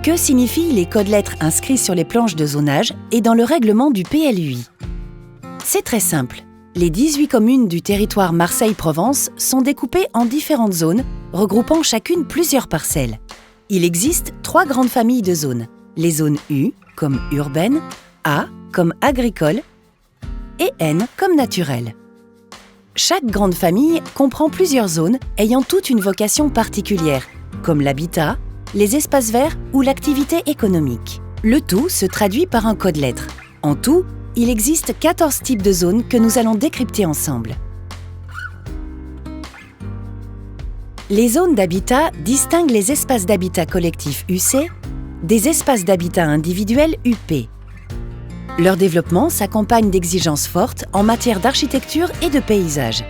Que signifient les codes lettres inscrits sur les planches de zonage et dans le règlement du PLUI? C'est très simple. Les 18 communes du territoire Marseille-Provence sont découpées en différentes zones, regroupant chacune plusieurs parcelles. Il existe 3 grandes familles de zones. Les zones U comme urbaines, A comme agricole et N comme naturelle. Chaque grande famille comprend plusieurs zones ayant toutes une vocation particulière, comme l'habitat, les espaces verts ou l'activité économique. Le tout se traduit par un code lettres. En tout, il existe 14 types de zones que nous allons décrypter ensemble. Les zones d'habitat distinguent les espaces d'habitat collectif UC des espaces d'habitat individuel UP. Leur développement s'accompagne d'exigences fortes en matière d'architecture et de paysage.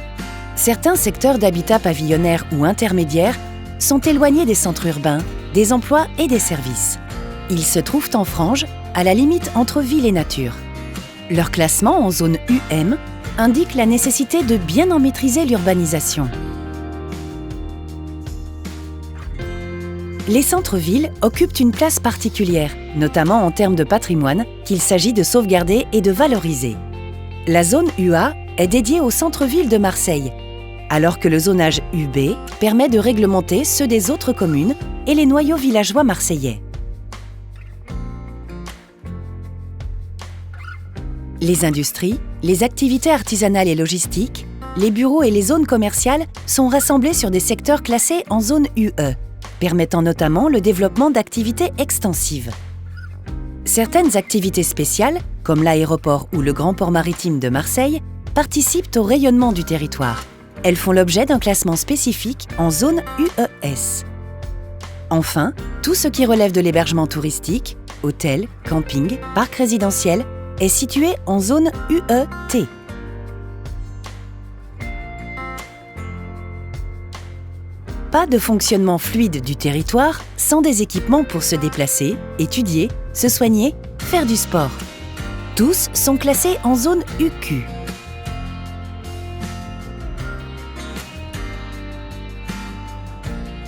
Certains secteurs d'habitat pavillonnaire ou intermédiaire sont éloignés des centres urbains, des emplois et des services. Ils se trouvent en frange, à la limite entre ville et nature. Leur classement en zone UM indique la nécessité de bien en maîtriser l'urbanisation. Les centres-villes occupent une place particulière, notamment en termes de patrimoine, qu'il s'agit de sauvegarder et de valoriser. La zone UA est dédiée au centre-ville de Marseille, alors que le zonage UB permet de réglementer ceux des autres communes et les noyaux villageois marseillais. Les industries, les activités artisanales et logistiques, les bureaux et les zones commerciales sont rassemblés sur des secteurs classés en zone UE, permettant notamment le développement d'activités extensives. Certaines activités spéciales, comme l'aéroport ou le grand port maritime de Marseille, participent au rayonnement du territoire. Elles font l'objet d'un classement spécifique en zone UES. Enfin, tout ce qui relève de l'hébergement touristique, hôtels, camping, parcs résidentiels, est situé en zone UET. Pas de fonctionnement fluide du territoire sans des équipements pour se déplacer, étudier, se soigner, faire du sport. Tous sont classés en zone UQ.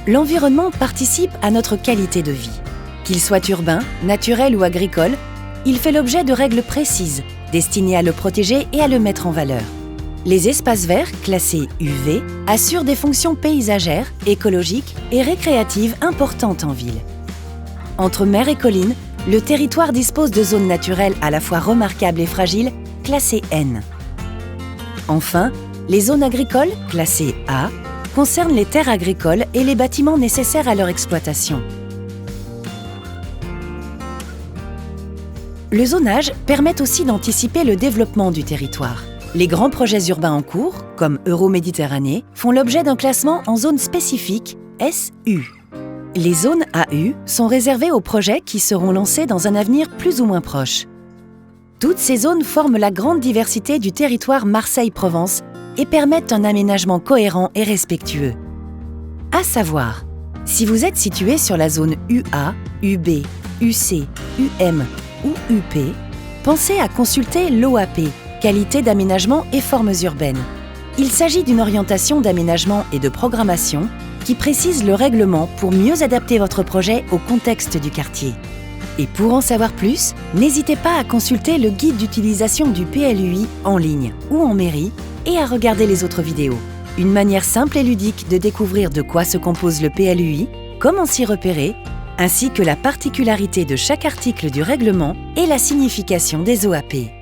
L'environnement participe à notre qualité de vie. Qu'il soit urbain, naturel ou agricole, il fait l'objet de règles précises, destinées à le protéger et à le mettre en valeur. Les espaces verts, classés UV, assurent des fonctions paysagères, écologiques et récréatives importantes en ville. Entre mer et collines, le territoire dispose de zones naturelles à la fois remarquables et fragiles, classées N. Enfin, les zones agricoles, classées A, concernent les terres agricoles et les bâtiments nécessaires à leur exploitation. Le zonage permet aussi d'anticiper le développement du territoire. Les grands projets urbains en cours, comme Euroméditerranée, font l'objet d'un classement en zone spécifique SU. Les zones AU sont réservées aux projets qui seront lancés dans un avenir plus ou moins proche. Toutes ces zones forment la grande diversité du territoire Marseille-Provence et permettent un aménagement cohérent et respectueux. À savoir, si vous êtes situé sur la zone UA, UB, UC, UM ou UP, pensez à consulter l'OAP, Qualité d'aménagement et formes urbaines. Il s'agit d'une orientation d'aménagement et de programmation qui précise le règlement pour mieux adapter votre projet au contexte du quartier. Et pour en savoir plus, n'hésitez pas à consulter le guide d'utilisation du PLUI en ligne ou en mairie et à regarder les autres vidéos. Une manière simple et ludique de découvrir de quoi se compose le PLUI, comment s'y repérer, ainsi que la particularité de chaque article du règlement et la signification des OAP.